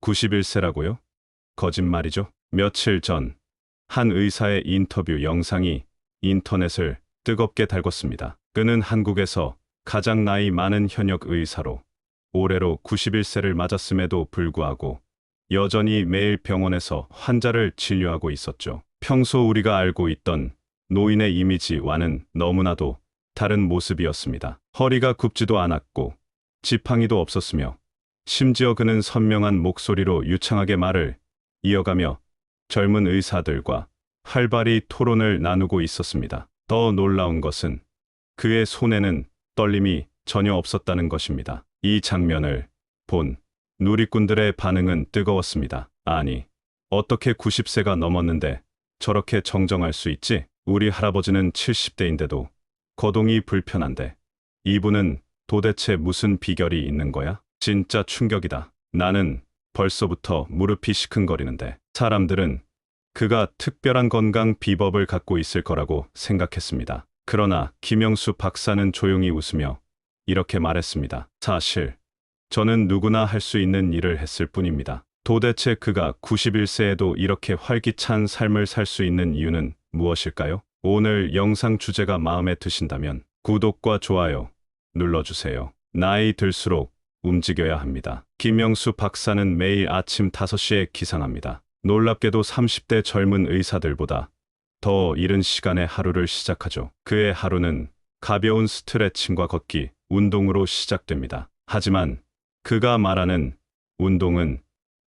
91세라고요? 거짓말이죠. 며칠 전 한 의사의 인터뷰 영상이 인터넷을 뜨겁게 달궜습니다. 그는 한국에서 가장 나이 많은 현역 의사로 올해로 91세를 맞았음에도 불구하고 여전히 매일 병원에서 환자를 진료하고 있었죠. 평소 우리가 알고 있던 노인의 이미지와는 너무나도 다른 모습이었습니다. 허리가 굽지도 않았고 지팡이도 없었으며 심지어 그는 선명한 목소리로 유창하게 말을 이어가며 젊은 의사들과 활발히 토론을 나누고 있었습니다. 더 놀라운 것은 그의 손에는 떨림이 전혀 없었다는 것입니다. 이 장면을 본 누리꾼들의 반응은 뜨거웠습니다. 아니, 어떻게 90세가 넘었는데 저렇게 정정할 수 있지? 우리 할아버지는 70대인데도 거동이 불편한데 이분은 도대체 무슨 비결이 있는 거야? 진짜 충격이다. 나는 벌써부터 무릎이 시큰거리는데 사람들은 그가 특별한 건강 비법을 갖고 있을 거라고 생각했습니다. 그러나 김영수 박사는 조용히 웃으며 이렇게 말했습니다. 사실 저는 누구나 할 수 있는 일을 했을 뿐입니다. 도대체 그가 91세에도 이렇게 활기찬 삶을 살 수 있는 이유는 무엇일까요? 오늘 영상 주제가 마음에 드신다면 구독과 좋아요 눌러주세요. 나이 들수록 움직여야 합니다. 김영수 박사는 매일 아침 5시에 기상합니다. 놀랍게도 30대 젊은 의사들보다 더 이른 시간에 하루를 시작하죠. 그의 하루는 가벼운 스트레칭과 걷기, 운동으로 시작됩니다. 하지만 그가 말하는 운동은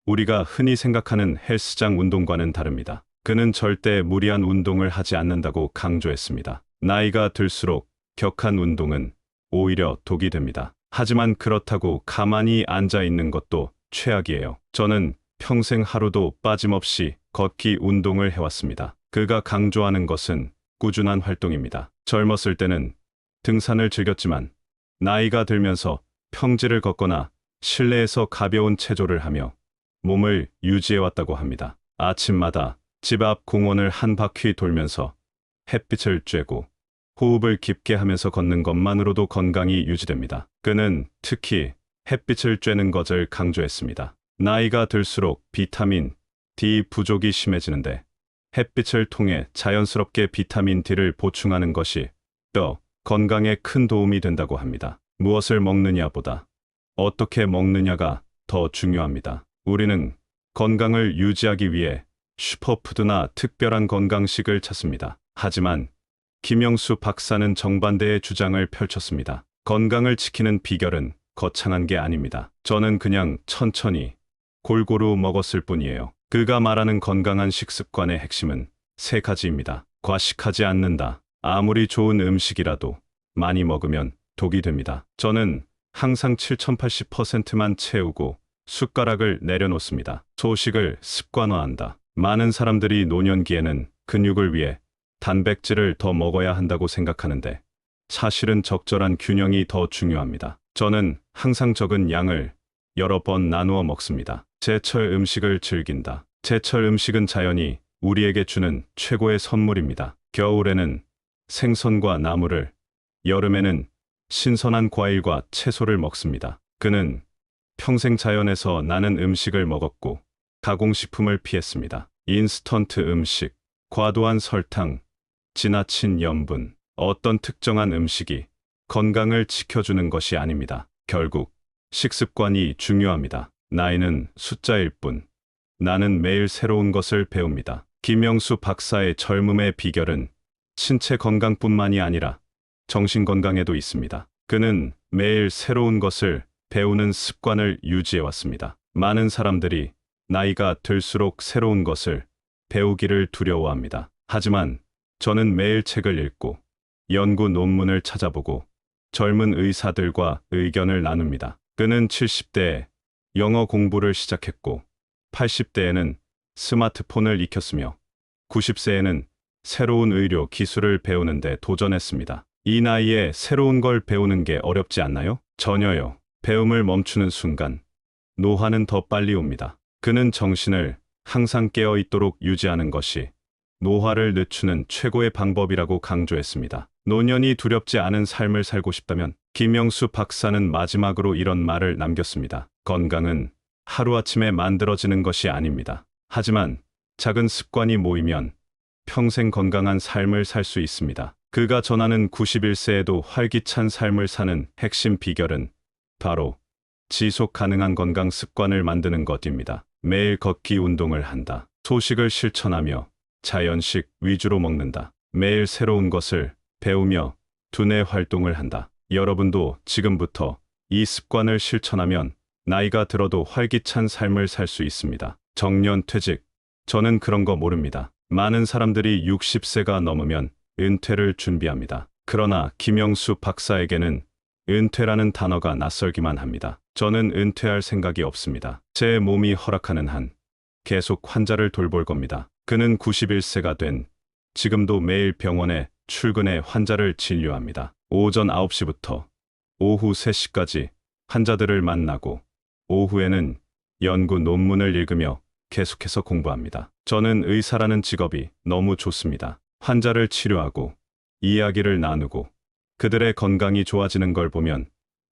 우리가 흔히 생각하는 헬스장 운동과는 다릅니다. 그는 절대 무리한 운동을 하지 않는다고 강조했습니다. 나이가 들수록 격한 운동은 오히려 독이 됩니다. 하지만 그렇다고 가만히 앉아 있는 것도 최악이에요. 저는 평생 하루도 빠짐없이 걷기 운동을 해왔습니다. 그가 강조하는 것은 꾸준한 활동입니다. 젊었을 때는 등산을 즐겼지만 나이가 들면서 평지를 걷거나 실내에서 가벼운 체조를 하며 몸을 유지해왔다고 합니다. 아침마다 집 앞 공원을 한 바퀴 돌면서 햇빛을 쬐고 호흡을 깊게 하면서 걷는 것만으로도 건강이 유지됩니다. 그는 특히 햇빛을 쬐는 것을 강조했습니다. 나이가 들수록 비타민 D 부족이 심해지는데 햇빛을 통해 자연스럽게 비타민 D를 보충하는 것이 뼈 건강에 큰 도움이 된다고 합니다. 무엇을 먹느냐보다 어떻게 먹느냐가 더 중요합니다. 우리는 건강을 유지하기 위해 슈퍼푸드나 특별한 건강식을 찾습니다. 하지만 김영수 박사는 정반대의 주장을 펼쳤습니다. 건강을 지키는 비결은 거창한 게 아닙니다. 저는 그냥 천천히 골고루 먹었을 뿐이에요. 그가 말하는 건강한 식습관의 핵심은 3가지입니다. 과식하지 않는다. 아무리 좋은 음식이라도 많이 먹으면 독이 됩니다. 저는 항상 7080%만 채우고 숟가락을 내려놓습니다. 소식을 습관화한다. 많은 사람들이 노년기에는 근육을 위해 단백질을 더 먹어야 한다고 생각하는데 사실은 적절한 균형이 더 중요합니다. 저는 항상 적은 양을 여러 번 나누어 먹습니다. 제철 음식을 즐긴다. 제철 음식은 자연이 우리에게 주는 최고의 선물입니다. 겨울에는 생선과 나물을, 여름에는 신선한 과일과 채소를 먹습니다. 그는 평생 자연에서 나는 음식을 먹었고 가공식품을 피했습니다. 인스턴트 음식, 과도한 설탕, 지나친 염분, 어떤 특정한 음식이 건강을 지켜주는 것이 아닙니다. 결국 식습관이 중요합니다. 나이는 숫자일 뿐, 나는 매일 새로운 것을 배웁니다. 김영수 박사의 젊음의 비결은 신체 건강뿐만이 아니라 정신 건강에도 있습니다. 그는 매일 새로운 것을 배우는 습관을 유지해왔습니다. 많은 사람들이 나이가 들수록 새로운 것을 배우기를 두려워합니다. 하지만 저는 매일 책을 읽고 연구 논문을 찾아보고 젊은 의사들과 의견을 나눕니다. 그는 70대에 영어 공부를 시작했고 80대에는 스마트폰을 익혔으며 90세에는 새로운 의료 기술을 배우는데 도전했습니다. 이 나이에 새로운 걸 배우는 게 어렵지 않나요? 전혀요. 배움을 멈추는 순간 노화는 더 빨리 옵니다. 그는 정신을 항상 깨어 있도록 유지하는 것이 노화를 늦추는 최고의 방법이라고 강조했습니다. 노년이 두렵지 않은 삶을 살고 싶다면 김영수 박사는 마지막으로 이런 말을 남겼습니다. 건강은 하루아침에 만들어지는 것이 아닙니다. 하지만 작은 습관이 모이면 평생 건강한 삶을 살 수 있습니다. 그가 전하는 91세에도 활기찬 삶을 사는 핵심 비결은 바로 지속 가능한 건강 습관을 만드는 것입니다. 매일 걷기 운동을 한다. 소식을 실천하며 자연식 위주로 먹는다. 매일 새로운 것을 배우며 두뇌 활동을 한다. 여러분도 지금부터 이 습관을 실천하면 나이가 들어도 활기찬 삶을 살 수 있습니다. 정년 퇴직. 저는 그런 거 모릅니다. 많은 사람들이 60세가 넘으면 은퇴를 준비합니다. 그러나 김영수 박사에게는 은퇴라는 단어가 낯설기만 합니다. 저는 은퇴할 생각이 없습니다. 제 몸이 허락하는 한 계속 환자를 돌볼 겁니다. 그는 91세가 된 지금도 매일 병원에 출근해 환자를 진료합니다. 오전 9시부터 오후 3시까지 환자들을 만나고 오후에는 연구 논문을 읽으며 계속해서 공부합니다. 저는 의사라는 직업이 너무 좋습니다. 환자를 치료하고 이야기를 나누고 그들의 건강이 좋아지는 걸 보면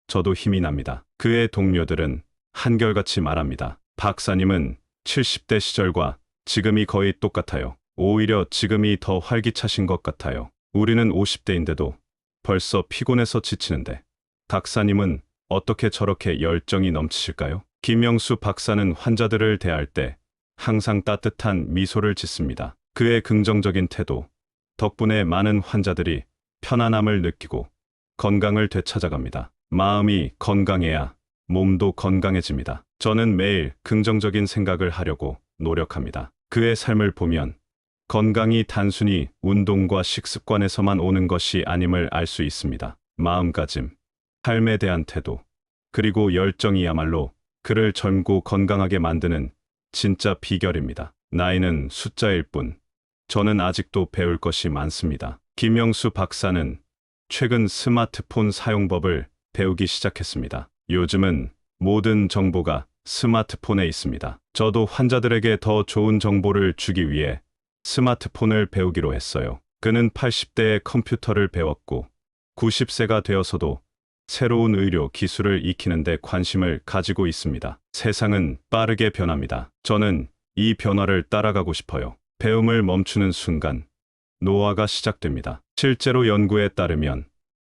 저도 힘이 납니다. 그의 동료들은 한결같이 말합니다. 박사님은 70대 시절과 지금이 거의 똑같아요. 오히려 지금이 더 활기차신 것 같아요. 우리는 50대인데도 벌써 피곤해서 지치는데 박사님은 어떻게 저렇게 열정이 넘치실까요? 김영수 박사는 환자들을 대할 때 항상 따뜻한 미소를 짓습니다. 그의 긍정적인 태도 덕분에 많은 환자들이 편안함을 느끼고 건강을 되찾아갑니다. 마음이 건강해야 몸도 건강해집니다. 저는 매일 긍정적인 생각을 하려고 노력합니다. 그의 삶을 보면 건강이 단순히 운동과 식습관에서만 오는 것이 아님을 알 수 있습니다. 마음가짐, 삶에 대한 태도, 그리고 열정이야말로 그를 젊고 건강하게 만드는 진짜 비결입니다. 나이는 숫자일 뿐, 저는 아직도 배울 것이 많습니다. 김영수 박사는 최근 스마트폰 사용법을 배우기 시작했습니다. 요즘은 모든 정보가 스마트폰에 있습니다. 저도 환자들에게 더 좋은 정보를 주기 위해 스마트폰을 배우기로 했어요. 그는 80대에 컴퓨터를 배웠고 90세가 되어서도 새로운 의료 기술을 익히는 데 관심을 가지고 있습니다. 세상은 빠르게 변합니다. 저는 이 변화를 따라가고 싶어요. 배움을 멈추는 순간 노화가 시작됩니다. 실제로 연구에 따르면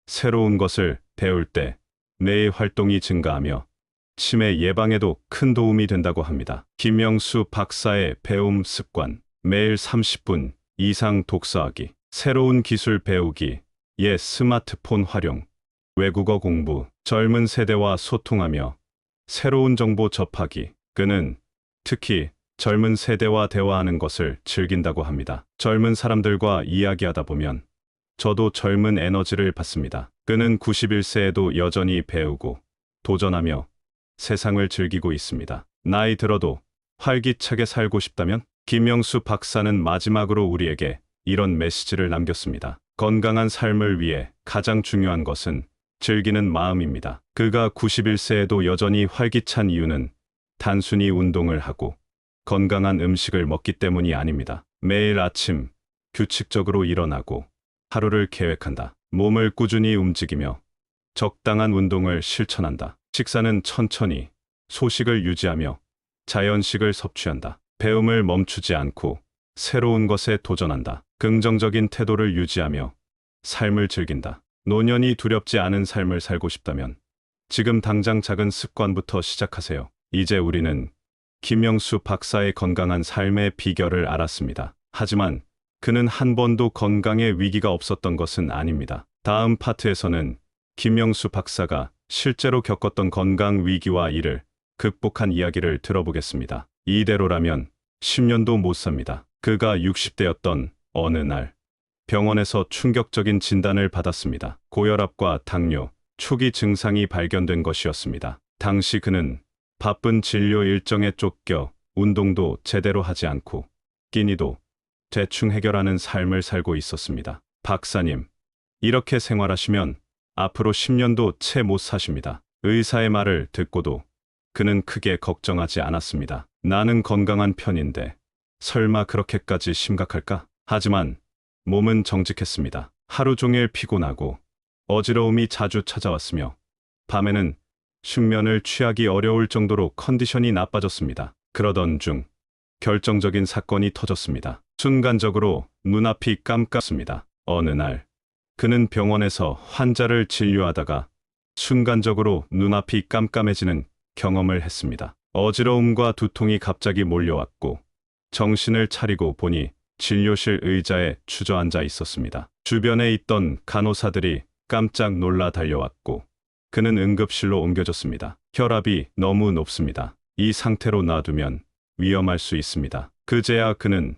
새로운 것을 배울 때 뇌의 활동이 증가하며 치매 예방에도 큰 도움이 된다고 합니다. 김영수 박사의 배움 습관. 매일 30분 이상 독서하기, 새로운 기술 배우기, 스마트폰 활용, 외국어 공부, 젊은 세대와 소통하며 새로운 정보 접하기. 그는 특히 젊은 세대와 대화하는 것을 즐긴다고 합니다. 젊은 사람들과 이야기하다 보면 저도 젊은 에너지를 받습니다. 그는 91세에도 여전히 배우고 도전하며 세상을 즐기고 있습니다. 나이 들어도 활기차게 살고 싶다면? 김영수 박사는 마지막으로 우리에게 이런 메시지를 남겼습니다. 건강한 삶을 위해 가장 중요한 것은 즐기는 마음입니다. 그가 91세에도 여전히 활기찬 이유는 단순히 운동을 하고 건강한 음식을 먹기 때문이 아닙니다. 매일 아침 규칙적으로 일어나고 하루를 계획한다. 몸을 꾸준히 움직이며 적당한 운동을 실천한다. 식사는 천천히 소식을 유지하며 자연식을 섭취한다. 배움을 멈추지 않고 새로운 것에 도전한다. 긍정적인 태도를 유지하며 삶을 즐긴다. 노년이 두렵지 않은 삶을 살고 싶다면 지금 당장 작은 습관부터 시작하세요. 이제 우리는 김영수 박사의 건강한 삶의 비결을 알았습니다. 하지만 그는 한 번도 건강에 위기가 없었던 것은 아닙니다. 다음 파트에서는 김영수 박사가 실제로 겪었던 건강 위기와 이를 극복한 이야기를 들어보겠습니다. 이대로라면 10년도 못 삽니다. 그가 60대였던 어느 날 병원에서 충격적인 진단을 받았습니다. 고혈압과 당뇨, 초기 증상이 발견된 것이었습니다. 당시 그는 바쁜 진료 일정에 쫓겨 운동도 제대로 하지 않고 끼니도 대충 해결하는 삶을 살고 있었습니다. 박사님, 이렇게 생활하시면 앞으로 10년도 채 못 사십니다. 의사의 말을 듣고도 그는 크게 걱정하지 않았습니다. 나는 건강한 편인데 설마 그렇게까지 심각할까? 하지만 몸은 정직했습니다. 하루 종일 피곤하고 어지러움이 자주 찾아왔으며 밤에는 숙면을 취하기 어려울 정도로 컨디션이 나빠졌습니다. 그러던 중 결정적인 사건이 터졌습니다. 순간적으로 눈앞이 깜깜했습니다. 어느 날 그는 병원에서 환자를 진료하다가 순간적으로 눈앞이 깜깜해지는 경험을 했습니다. 어지러움과 두통이 갑자기 몰려왔고 정신을 차리고 보니 진료실 의자에 주저앉아 있었습니다. 주변에 있던 간호사들이 깜짝 놀라 달려왔고 그는 응급실로 옮겨졌습니다. 혈압이 너무 높습니다. 이 상태로 놔두면 위험할 수 있습니다. 그제야 그는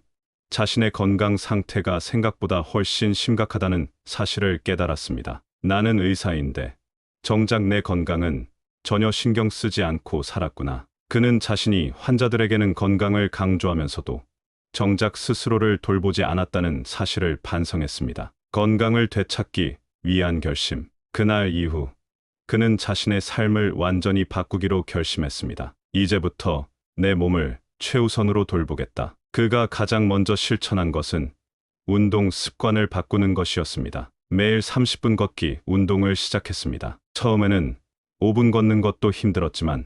자신의 건강 상태가 생각보다 훨씬 심각하다는 사실을 깨달았습니다. 나는 의사인데 정작 내 건강은 전혀 신경 쓰지 않고 살았구나. 그는 자신이 환자들에게는 건강을 강조하면서도 정작 스스로를 돌보지 않았다는 사실을 반성했습니다. 건강을 되찾기 위한 결심. 그날 이후 그는 자신의 삶을 완전히 바꾸기로 결심했습니다. 이제부터 내 몸을 최우선으로 돌보겠다. 그가 가장 먼저 실천한 것은 운동 습관을 바꾸는 것이었습니다. 매일 30분 걷기 운동을 시작했습니다. 처음에는 5분 걷는 것도 힘들었지만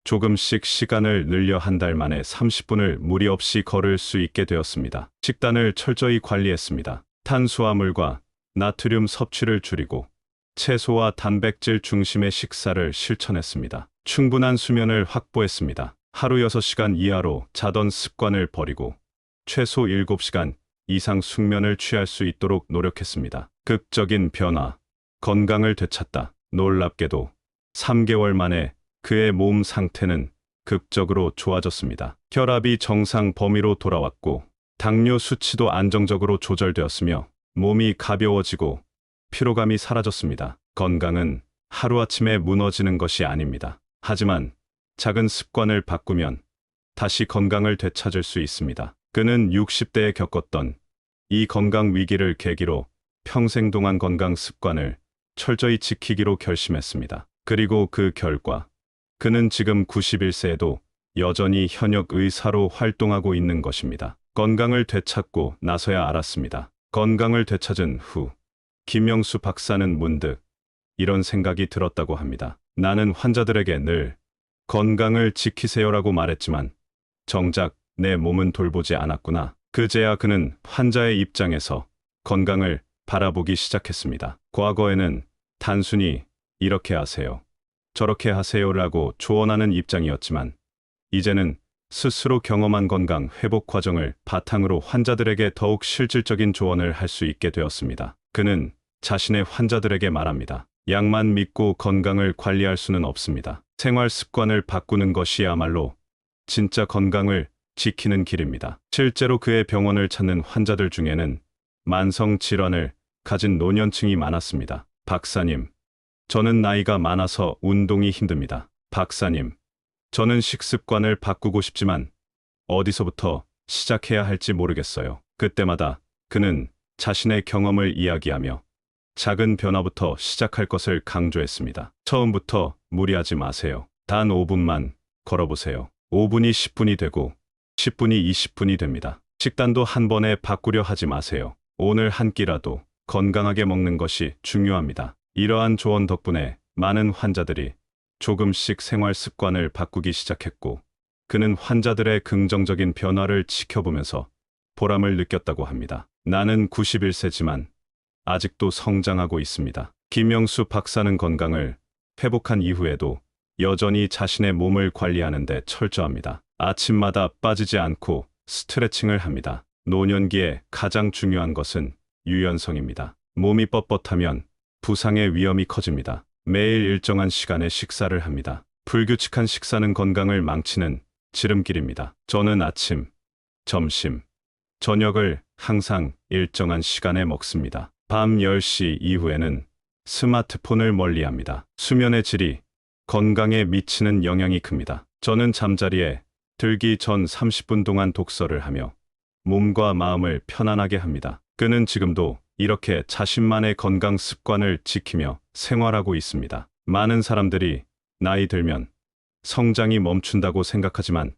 조금씩 시간을 늘려 한 달 만에 30분을 무리 없이 걸을 수 있게 되었습니다. 식단을 철저히 관리했습니다. 탄수화물과 나트륨 섭취를 줄이고 채소와 단백질 중심의 식사를 실천했습니다. 충분한 수면을 확보했습니다. 하루 6시간 이하로 자던 습관을 버리고 최소 7시간 이상 숙면을 취할 수 있도록 노력했습니다. 극적인 변화, 건강을 되찾다. 놀랍게도 3개월 만에 그의 몸 상태는 극적으로 좋아졌습니다. 혈압이 정상 범위로 돌아왔고 당뇨 수치도 안정적으로 조절되었으며 몸이 가벼워지고 피로감이 사라졌습니다. 건강은 하루아침에 무너지는 것이 아닙니다. 하지만 작은 습관을 바꾸면 다시 건강을 되찾을 수 있습니다. 그는 60대에 겪었던 이 건강 위기를 계기로 평생 동안 건강 습관을 철저히 지키기로 결심했습니다. 그리고 그 결과 그는 지금 91세에도 여전히 현역 의사로 활동하고 있는 것입니다. 건강을 되찾고 나서야 알았습니다. 건강을 되찾은 후 김명수 박사는 문득 이런 생각이 들었다고 합니다. 나는 환자들에게 늘 건강을 지키세요라고 말했지만 정작 내 몸은 돌보지 않았구나. 그제야 그는 환자의 입장에서 건강을 바라보기 시작했습니다. 과거에는 단순히 이렇게 하세요, 저렇게 하세요라고 조언하는 입장이었지만 이제는 스스로 경험한 건강 회복 과정을 바탕으로 환자들에게 더욱 실질적인 조언을 할 수 있게 되었습니다. 그는 자신의 환자들에게 말합니다. 약만 믿고 건강을 관리할 수는 없습니다. 생활 습관을 바꾸는 것이야말로 진짜 건강을 지키는 길입니다. 실제로 그의 병원을 찾는 환자들 중에는 만성 질환을 가진 노년층이 많았습니다. 박사님, 저는 나이가 많아서 운동이 힘듭니다. 박사님, 저는 식습관을 바꾸고 싶지만 어디서부터 시작해야 할지 모르겠어요. 그때마다 그는 자신의 경험을 이야기하며 작은 변화부터 시작할 것을 강조했습니다. 처음부터 무리하지 마세요. 단 5분만 걸어보세요. 5분이 10분이 되고 10분이 20분이 됩니다. 식단도 한 번에 바꾸려 하지 마세요. 오늘 한 끼라도 건강하게 먹는 것이 중요합니다. 이러한 조언 덕분에 많은 환자들이 조금씩 생활 습관을 바꾸기 시작했고 그는 환자들의 긍정적인 변화를 지켜보면서 보람을 느꼈다고 합니다. 나는 91세지만 아직도 성장하고 있습니다. 김명수 박사는 건강을 회복한 이후에도 여전히 자신의 몸을 관리하는 데 철저합니다. 아침마다 빠지지 않고 스트레칭을 합니다. 노년기에 가장 중요한 것은 유연성입니다. 몸이 뻣뻣하면 부상의 위험이 커집니다. 매일 일정한 시간에 식사를 합니다. 불규칙한 식사는 건강을 망치는 지름길입니다. 저는 아침, 점심, 저녁을 항상 일정한 시간에 먹습니다. 밤 10시 이후에는 스마트폰을 멀리합니다. 수면의 질이 건강에 미치는 영향이 큽니다. 저는 잠자리에 들기 전 30분 동안 독서를 하며 몸과 마음을 편안하게 합니다. 그는 지금도 이렇게 자신만의 건강 습관을 지키며 생활하고 있습니다. 많은 사람들이 나이 들면 성장이 멈춘다고 생각하지만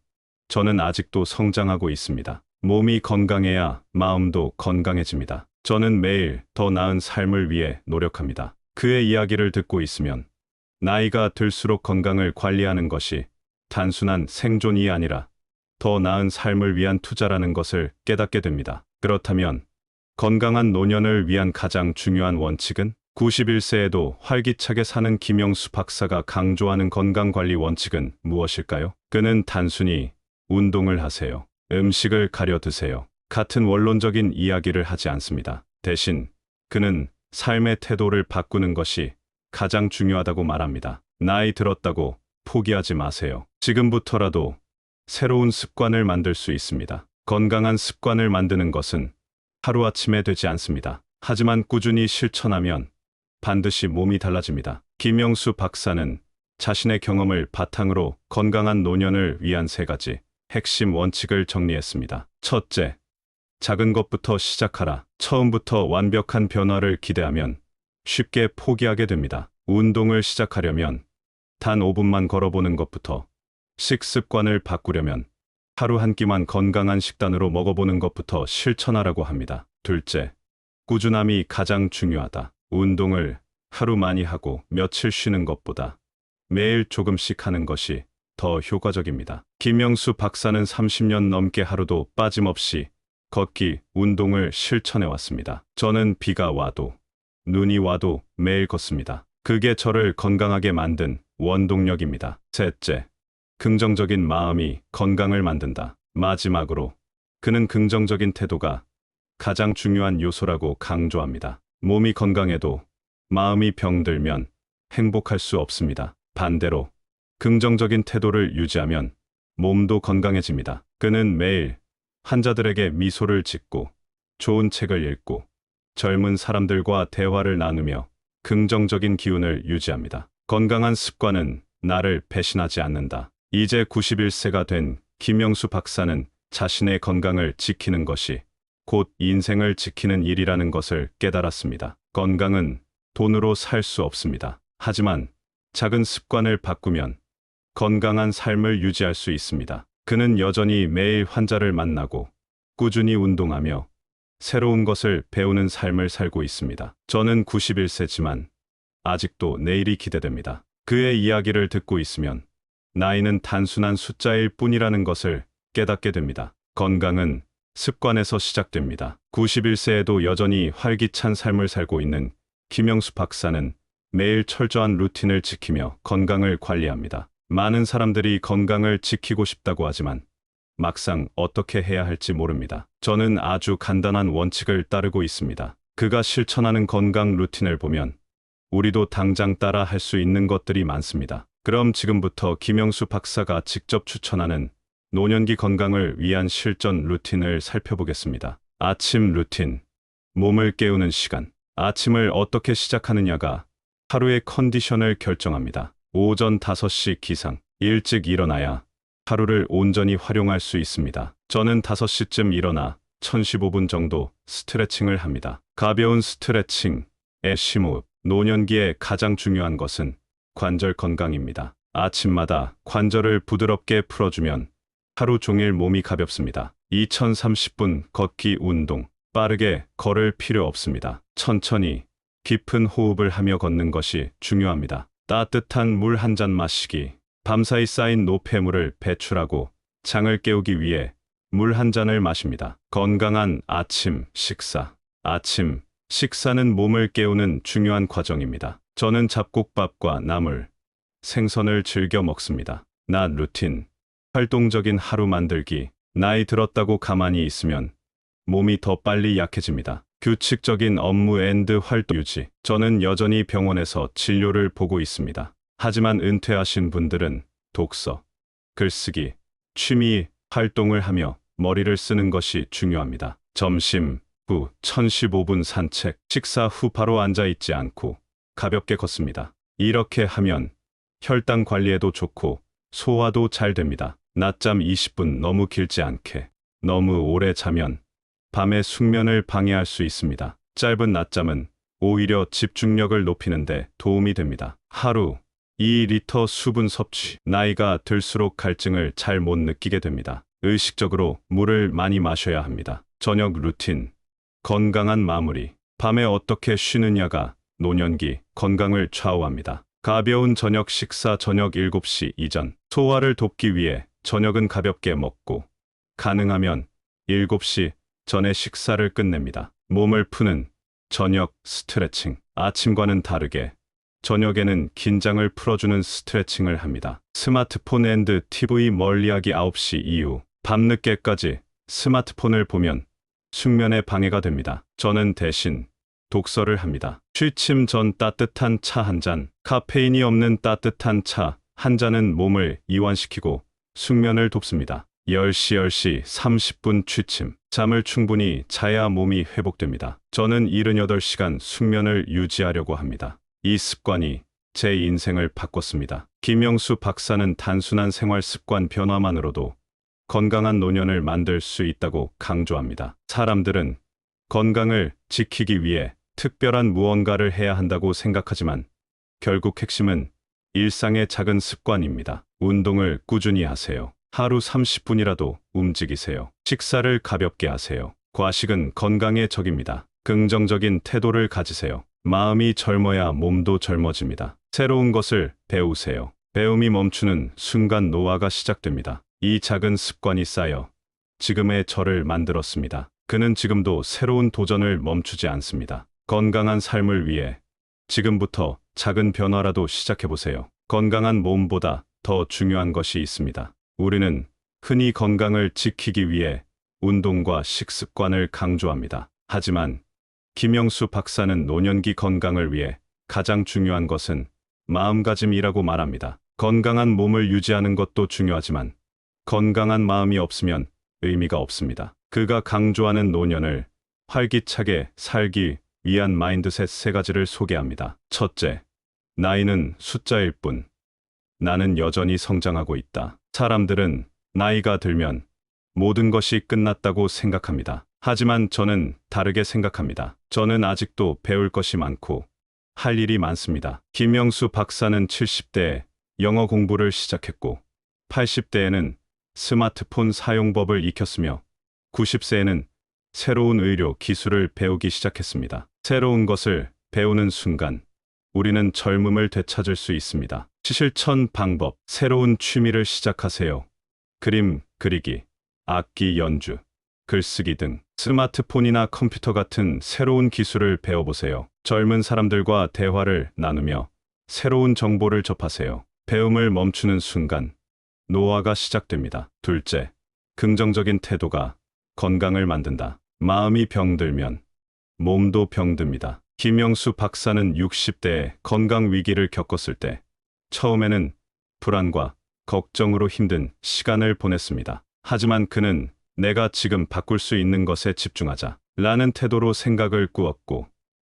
저는 아직도 성장하고 있습니다. 몸이 건강해야 마음도 건강해집니다. 저는 매일 더 나은 삶을 위해 노력합니다. 그의 이야기를 듣고 있으면 나이가 들수록 건강을 관리하는 것이 단순한 생존이 아니라 더 나은 삶을 위한 투자라는 것을 깨닫게 됩니다. 그렇다면 건강한 노년을 위한 가장 중요한 원칙은 91세에도 활기차게 사는 김영수 박사가 강조하는 건강관리 원칙은 무엇일까요? 그는 단순히 운동을 하세요, 음식을 가려 드세요, 같은 원론적인 이야기를 하지 않습니다. 대신 그는 삶의 태도를 바꾸는 것이 가장 중요하다고 말합니다. 나이 들었다고 포기하지 마세요. 지금부터라도 새로운 습관을 만들 수 있습니다. 건강한 습관을 만드는 것은 하루아침에 되지 않습니다. 하지만 꾸준히 실천하면 반드시 몸이 달라집니다. 김영수 박사는 자신의 경험을 바탕으로 건강한 노년을 위한 3가지 핵심 원칙을 정리했습니다. 첫째, 작은 것부터 시작하라. 처음부터 완벽한 변화를 기대하면 쉽게 포기하게 됩니다. 운동을 시작하려면 단 5분만 걸어보는 것부터, 식습관을 바꾸려면 하루 한 끼만 건강한 식단으로 먹어보는 것부터 실천하라고 합니다. 둘째, 꾸준함이 가장 중요하다. 운동을 하루 많이 하고 며칠 쉬는 것보다 매일 조금씩 하는 것이 더 효과적입니다. 김영수 박사는 30년 넘게 하루도 빠짐없이 걷기, 운동을 실천해 왔습니다. 저는 비가 와도 눈이 와도 매일 걷습니다. 그게 저를 건강하게 만든 원동력입니다. 셋째, 긍정적인 마음이 건강을 만든다. 마지막으로 그는 긍정적인 태도가 가장 중요한 요소라고 강조합니다. 몸이 건강해도 마음이 병들면 행복할 수 없습니다. 반대로 긍정적인 태도를 유지하면 몸도 건강해집니다. 그는 매일 환자들에게 미소를 짓고 좋은 책을 읽고 젊은 사람들과 대화를 나누며 긍정적인 기운을 유지합니다. 건강한 습관은 나를 배신하지 않는다. 이제 91세가 된 김영수 박사는 자신의 건강을 지키는 것이 곧 인생을 지키는 일이라는 것을 깨달았습니다. 건강은 돈으로 살 수 없습니다. 하지만 작은 습관을 바꾸면 건강한 삶을 유지할 수 있습니다. 그는 여전히 매일 환자를 만나고 꾸준히 운동하며 새로운 것을 배우는 삶을 살고 있습니다. 저는 91세지만 아직도 내일이 기대됩니다. 그의 이야기를 듣고 있으면 나이는 단순한 숫자일 뿐이라는 것을 깨닫게 됩니다. 건강은 습관에서 시작됩니다. 91세에도 여전히 활기찬 삶을 살고 있는 김영수 박사는 매일 철저한 루틴을 지키며 건강을 관리합니다. 많은 사람들이 건강을 지키고 싶다고 하지만 막상 어떻게 해야 할지 모릅니다. 저는 아주 간단한 원칙을 따르고 있습니다. 그가 실천하는 건강 루틴을 보면 우리도 당장 따라 할 수 있는 것들이 많습니다. 그럼 지금부터 김영수 박사가 직접 추천하는 노년기 건강을 위한 실전 루틴을 살펴보겠습니다. 아침 루틴. 몸을 깨우는 시간. 아침을 어떻게 시작하느냐가 하루의 컨디션을 결정합니다. 오전 5시 기상. 일찍 일어나야 하루를 온전히 활용할 수 있습니다. 저는 5시쯤 일어나 1015분 정도 스트레칭을 합니다. 가벼운 스트레칭, 심호흡. 노년기에 가장 중요한 것은 관절 건강입니다. 아침마다 관절을 부드럽게 풀어주면 하루 종일 몸이 가볍습니다. 2030분 걷기 운동. 빠르게 걸을 필요 없습니다. 천천히 깊은 호흡을 하며 걷는 것이 중요합니다. 따뜻한 물 한 잔 마시기. 밤사이 쌓인 노폐물을 배출하고 장을 깨우기 위해 물 한 잔을 마십니다. 건강한 아침 식사. 아침 식사는 몸을 깨우는 중요한 과정입니다. 저는 잡곡밥과 나물, 생선을 즐겨 먹습니다. 낮 루틴. 활동적인 하루 만들기. 나이 들었다고 가만히 있으면 몸이 더 빨리 약해집니다. 규칙적인 업무 앤드 활동 유지. 저는 여전히 병원에서 진료를 보고 있습니다. 하지만 은퇴하신 분들은 독서, 글쓰기, 취미 활동을 하며 머리를 쓰는 것이 중요합니다. 점심 후 1015분 산책. 식사 후 바로 앉아 있지 않고 가볍게 걷습니다. 이렇게 하면 혈당 관리에도 좋고 소화도 잘 됩니다. 낮잠 20분. 너무 길지 않게. 너무 오래 자면 밤의 숙면을 방해할 수 있습니다. 짧은 낮잠은 오히려 집중력을 높이는 데 도움이 됩니다. 하루 2리터 수분 섭취. 나이가 들수록 갈증을 잘 못 느끼게 됩니다. 의식적으로 물을 많이 마셔야 합니다. 저녁 루틴. 건강한 마무리. 밤에 어떻게 쉬느냐가 노년기 건강을 좌우합니다. 가벼운 저녁 식사 저녁 7시 이전. 소화를 돕기 위해 저녁은 가볍게 먹고 가능하면 7시 전에 식사를 끝냅니다. 몸을 푸는 저녁 스트레칭. 아침과는 다르게 저녁에는 긴장을 풀어주는 스트레칭을 합니다. 스마트폰 앤드 TV 멀리하기 9시 이후. 밤늦게까지 스마트폰을 보면 숙면에 방해가 됩니다. 저는 대신 독서를 합니다. 취침 전 따뜻한 차 한 잔. 카페인이 없는 따뜻한 차 한 잔은 몸을 이완시키고 숙면을 돕습니다. 10시 30분 취침. 잠을 충분히 자야 몸이 회복됩니다. 저는 78시간 숙면을 유지하려고 합니다. 이 습관이 제 인생을 바꿨습니다. 김영수 박사는 단순한 생활 습관 변화만으로도 건강한 노년을 만들 수 있다고 강조합니다. 사람들은 건강을 지키기 위해 특별한 무언가를 해야 한다고 생각하지만 결국 핵심은 일상의 작은 습관입니다. 운동을 꾸준히 하세요. 하루 30분이라도 움직이세요. 식사를 가볍게 하세요. 과식은 건강의 적입니다. 긍정적인 태도를 가지세요. 마음이 젊어야 몸도 젊어집니다. 새로운 것을 배우세요. 배움이 멈추는 순간 노화가 시작됩니다. 이 작은 습관이 쌓여 지금의 저를 만들었습니다. 그는 지금도 새로운 도전을 멈추지 않습니다. 건강한 삶을 위해 지금부터 작은 변화라도 시작해보세요. 건강한 몸보다 더 중요한 것이 있습니다. 우리는 흔히 건강을 지키기 위해 운동과 식습관을 강조합니다. 하지만 김영수 박사는 노년기 건강을 위해 가장 중요한 것은 마음가짐이라고 말합니다. 건강한 몸을 유지하는 것도 중요하지만 건강한 마음이 없으면 의미가 없습니다. 그가 강조하는 노년을 활기차게 살기 위한 마인드셋 3가지를 소개합니다. 첫째, 나이는 숫자일 뿐. 나는 여전히 성장하고 있다. 사람들은 나이가 들면 모든 것이 끝났다고 생각합니다. 하지만 저는 다르게 생각합니다. 저는 아직도 배울 것이 많고 할 일이 많습니다. 김영수 박사는 70대에 영어 공부를 시작했고 80대에는 스마트폰 사용법을 익혔으며 90세에는 새로운 의료 기술을 배우기 시작했습니다. 새로운 것을 배우는 순간 우리는 젊음을 되찾을 수 있습니다. 실천 방법. 새로운 취미를 시작하세요. 그림 그리기, 악기 연주, 글쓰기 등 스마트폰이나 컴퓨터 같은 새로운 기술을 배워보세요. 젊은 사람들과 대화를 나누며 새로운 정보를 접하세요. 배움을 멈추는 순간 노화가 시작됩니다. 둘째, 긍정적인 태도가 건강을 만든다. 마음이 병들면 몸도 병듭니다. 김영수 박사는 60대에 건강 위기를 겪었을 때 처음에는 불안과 걱정으로 힘든 시간을 보냈습니다. 하지만 그는 내가 지금 바꿀 수 있는 것에 집중하자 라는 태도로 생각을 꾸었고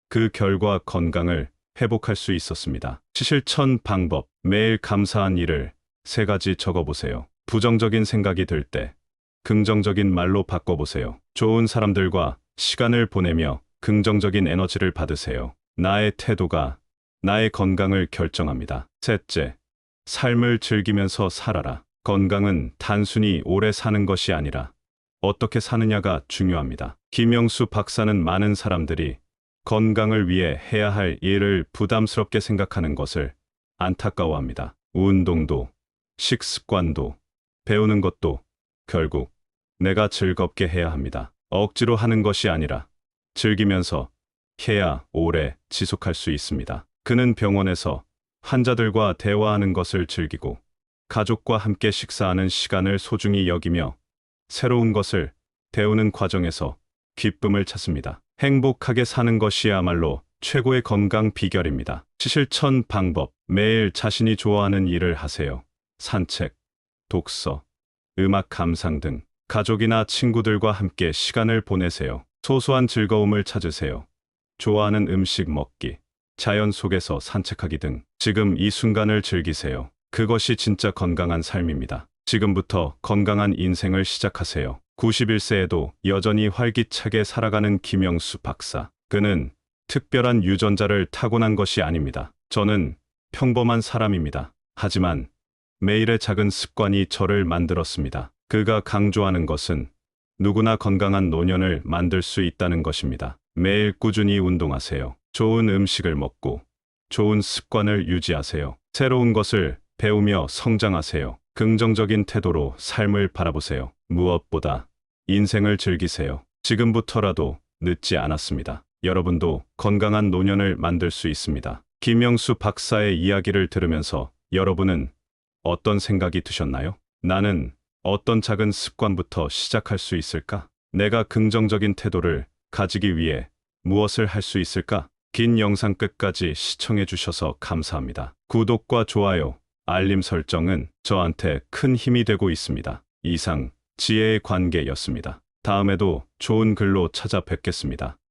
그 결과 건강을 회복할 수 있었습니다. 실천 방법. 매일 감사한 일을 3가지 적어보세요. 부정적인 생각이 들 때 긍정적인 말로 바꿔보세요. 좋은 사람들과 시간을 보내며 긍정적인 에너지를 받으세요. 나의 태도가 나의 건강을 결정합니다. 셋째, 삶을 즐기면서 살아라. 건강은 단순히 오래 사는 것이 아니라 어떻게 사느냐가 중요합니다. 김영수 박사는 많은 사람들이 건강을 위해 해야 할 일을 부담스럽게 생각하는 것을 안타까워합니다. 운동도, 식습관도, 배우는 것도 결국 내가 즐겁게 해야 합니다. 억지로 하는 것이 아니라 즐기면서 해야 오래 지속할 수 있습니다. 그는 병원에서 환자들과 대화하는 것을 즐기고 가족과 함께 식사하는 시간을 소중히 여기며 새로운 것을 배우는 과정에서 기쁨을 찾습니다. 행복하게 사는 것이야말로 최고의 건강 비결입니다. 실천 방법. 매일 자신이 좋아하는 일을 하세요. 산책, 독서, 음악 감상 등 가족이나 친구들과 함께 시간을 보내세요. 소소한 즐거움을 찾으세요. 좋아하는 음식 먹기, 자연 속에서 산책하기 등 지금 이 순간을 즐기세요. 그것이 진짜 건강한 삶입니다. 지금부터 건강한 인생을 시작하세요. 91세에도 여전히 활기차게 살아가는 김영수 박사. 그는 특별한 유전자를 타고난 것이 아닙니다. 저는 평범한 사람입니다. 하지만 매일의 작은 습관이 저를 만들었습니다. 그가 강조하는 것은 누구나 건강한 노년을 만들 수 있다는 것입니다. 매일 꾸준히 운동하세요. 좋은 음식을 먹고 좋은 습관을 유지하세요. 새로운 것을 배우며 성장하세요. 긍정적인 태도로 삶을 바라보세요. 무엇보다 인생을 즐기세요. 지금부터라도 늦지 않았습니다. 여러분도 건강한 노년을 만들 수 있습니다. 김영수 박사의 이야기를 들으면서 여러분은 어떤 생각이 드셨나요? 나는 어떤 작은 습관부터 시작할 수 있을까? 내가 긍정적인 태도를 가지기 위해 무엇을 할 수 있을까? 긴 영상 끝까지 시청해 주셔서 감사합니다. 구독과 좋아요, 알림 설정은 저한테 큰 힘이 되고 있습니다. 이상 지혜의 관계였습니다. 다음에도 좋은 글로 찾아뵙겠습니다.